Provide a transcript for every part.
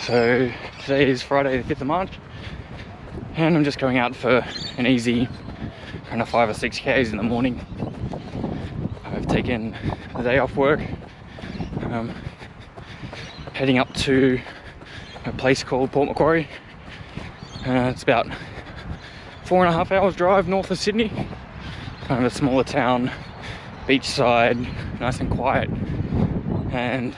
So today is Friday the 5th of March and I'm just going out for an easy kind of 5 or 6 Ks in the morning. I've taken the day off work, heading up to a place called Port Macquarie. It's about 4.5 hours drive north of Sydney, kind of a smaller town, beachside, nice and quiet, and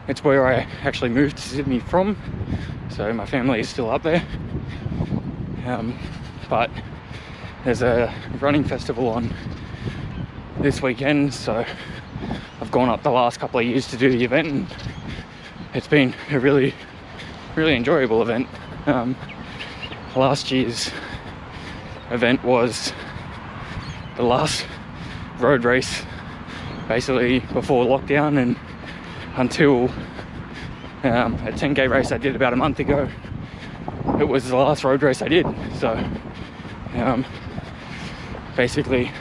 it's where I actually moved to Sydney from, so my family is still up there. But there's a running festival on this weekend, so I've gone up the last couple of years to do the event, and it's been a really enjoyable event. Last year's event was the last road race basically before lockdown, and until a 10k race I did about a month ago, it was the last road race I did. So basically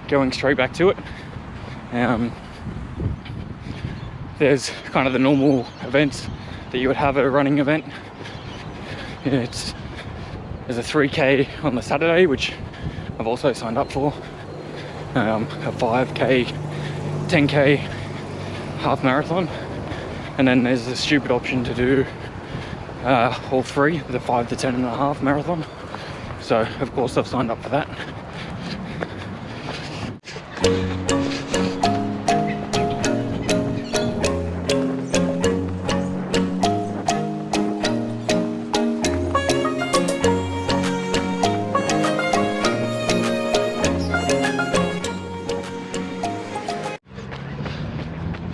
going straight back to it. There's kind of the normal events that you would have at a running event. There's a 3k on the Saturday, which I've also signed up for, a 5k, 10k, half marathon, and then there's the stupid option to do all three, the 5, the 10 and a half marathon. So of course I've signed up for that.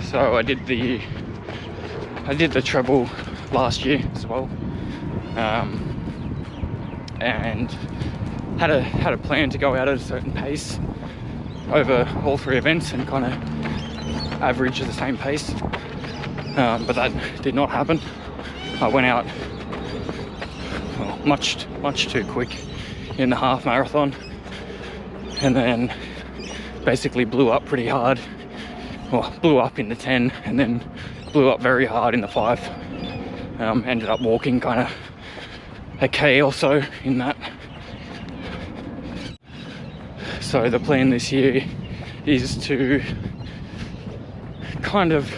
So I did the treble last year as well, and had a plan to go out at a certain pace over all 3 events and kind of average at the same pace, but that did not happen. I went out much too quick in the half marathon, and then basically blew up pretty hard. Well, blew up in the 10 and then blew up very hard in the 5. Ended up walking kind of a K or so in that. So the plan this year is to kind of,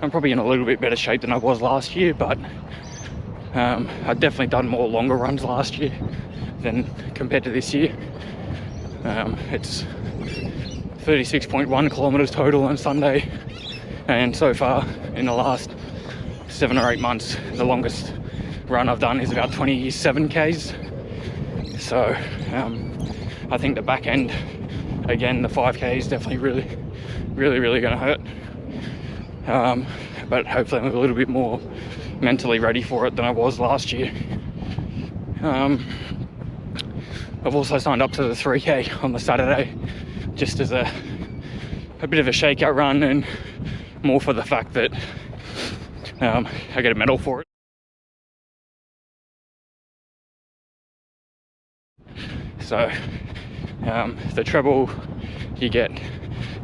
I'm probably in a little bit better shape than I was last year, but I've definitely done more longer runs last year than compared to this year. It's 36.1 kilometers total on Sunday, and so far in the last 7 or 8 months the longest run I've done is about 27 Ks. So I think the back end, again the 5k is definitely really going to hurt, but hopefully I'm a little bit more mentally ready for it than I was last year. I've also signed up to the 3k on the Saturday, just as a bit of a shakeout run, and more for the fact that I get a medal for it. So the treble, you get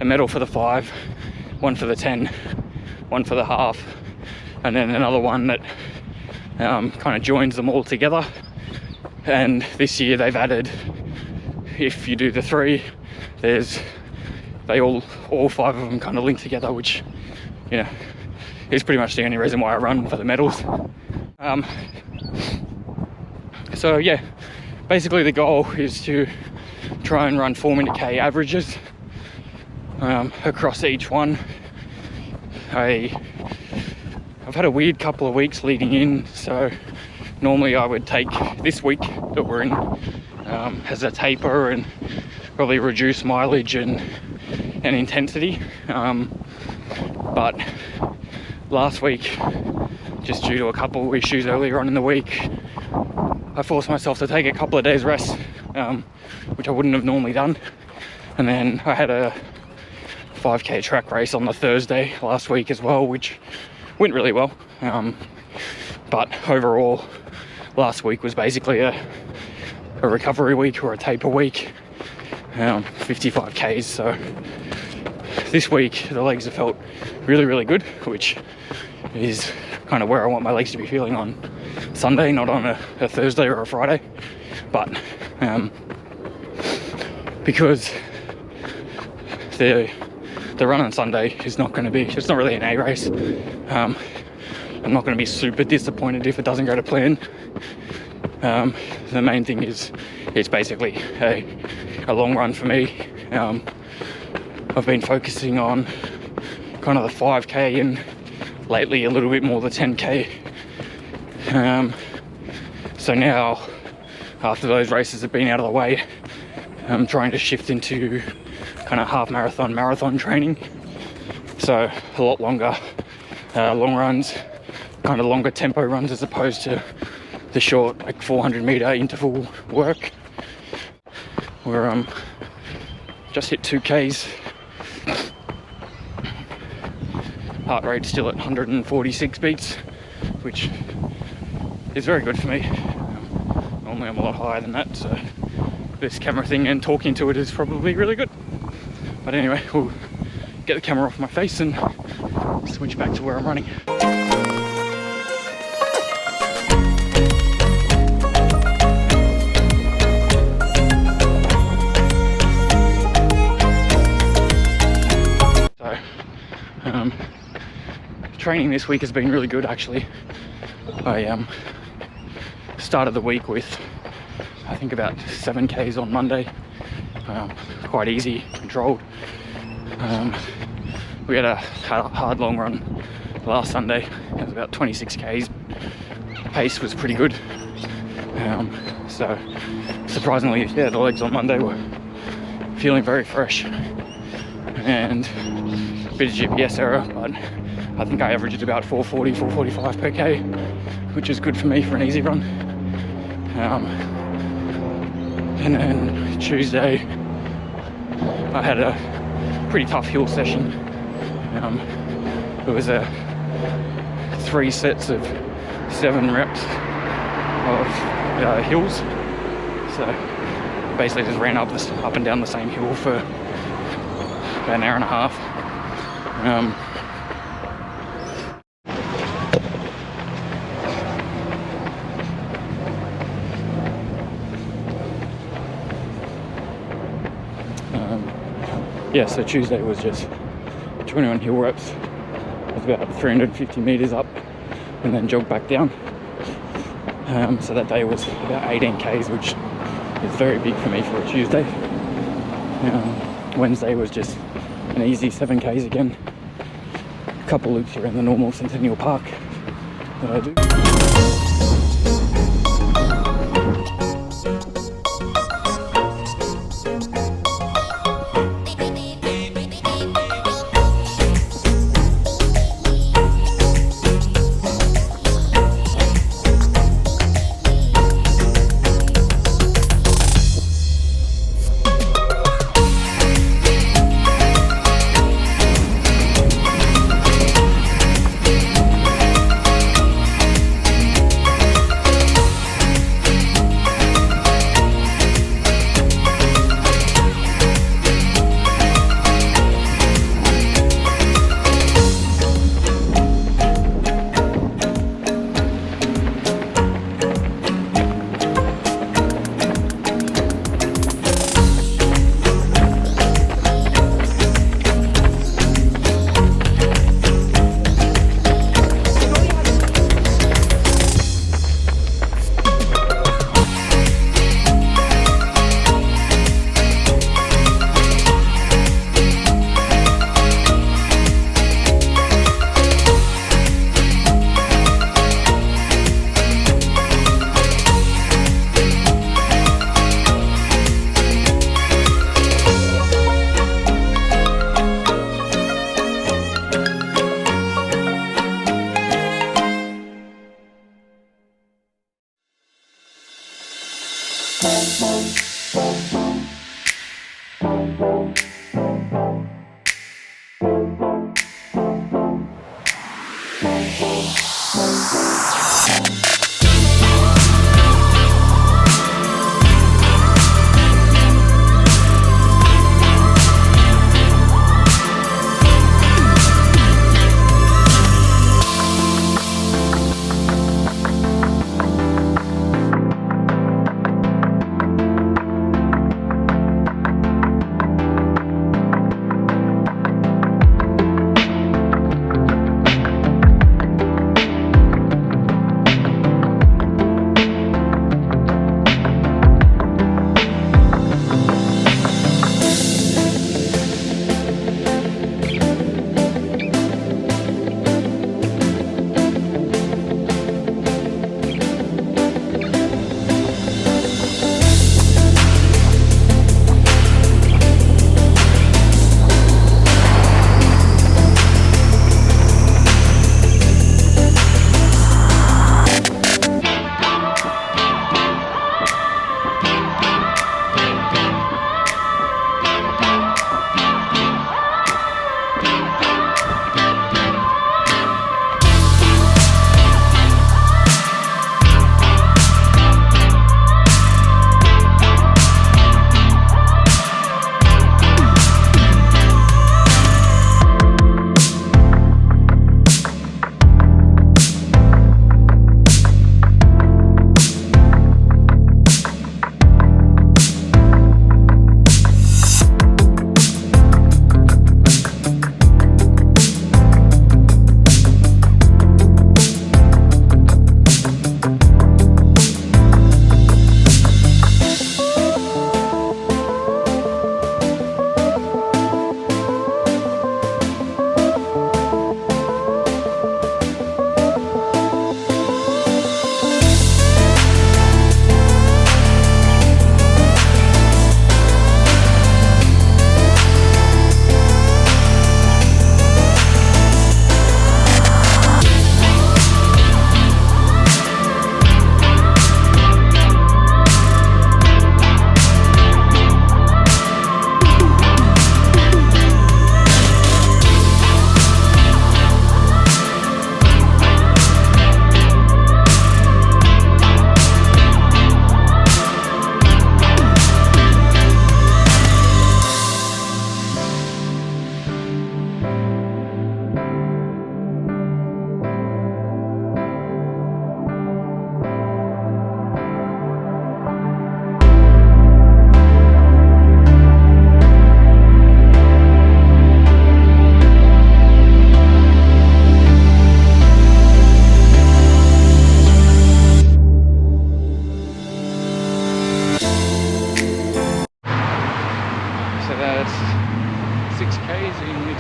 a medal for the 5, one for the 10, one for the half, and then another one that kind of joins them all together. And this year they've added, if you do the 3, all 5 of them kind of link together, which, you know, is pretty much the only reason why I run, for the medals. So yeah, basically the goal is to try and run 4-minute K averages across each one. I've had a weird couple of weeks leading in, so normally I would take this week that we're in as a taper and probably reduce mileage and intensity, but last week, just due to a couple of issues earlier on in the week, I forced myself to take a couple of days rest, which I wouldn't have normally done. And then I had a 5k track race on the Thursday last week as well, which went really well, but overall last week was basically a recovery week or a taper week, 55 Ks, so this week the legs have felt really, really good, which is kind of where I want my legs to be feeling on Sunday, not on a Thursday or a Friday. But because the run on Sunday is not going to be, it's not really an A race. I'm not going to be super disappointed if it doesn't go to plan. The main thing is it's basically a long run for me. I've been focusing on kind of the 5k and lately a little bit more the 10k. So now, after those races have been out of the way, I'm trying to shift into kind of half marathon training. So a lot longer long runs, kind of longer tempo runs as opposed to the short like 400 meter interval work. We're just hit 2Ks. Heart rate still at 146 beats, which is very good for me. Normally I'm a lot higher than that, so this camera thing and talking to it is probably really good. But anyway, we'll get the camera off my face and switch back to where I'm running. Training this week has been really good actually. I started the week with I think about 7Ks on Monday, quite easy, controlled. We had a hard long run last Sunday, it was about 26Ks, pace was pretty good. So surprisingly, yeah, the legs on Monday were feeling very fresh and a bit of GPS error, but I think I averaged about 440, 445 per K, which is good for me for an easy run. And then Tuesday, I had a pretty tough hill session. It was 3 sets of 7 reps of hills. So basically just ran up and down the same hill for about an hour and a half. Yeah, so Tuesday was just 21 hill reps. It was about 350 meters up and then jogged back down. So that day was about 18 Ks, which is very big for me for a Tuesday. Wednesday was just an easy 7 Ks again. A couple loops around the normal Centennial Park that I do.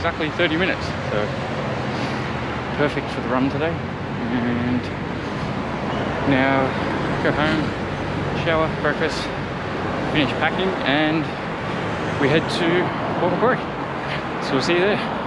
exactly 30 minutes. So perfect for the run today. And now go home, shower, breakfast, finish packing, and we head to Kogarah. So we'll see you there.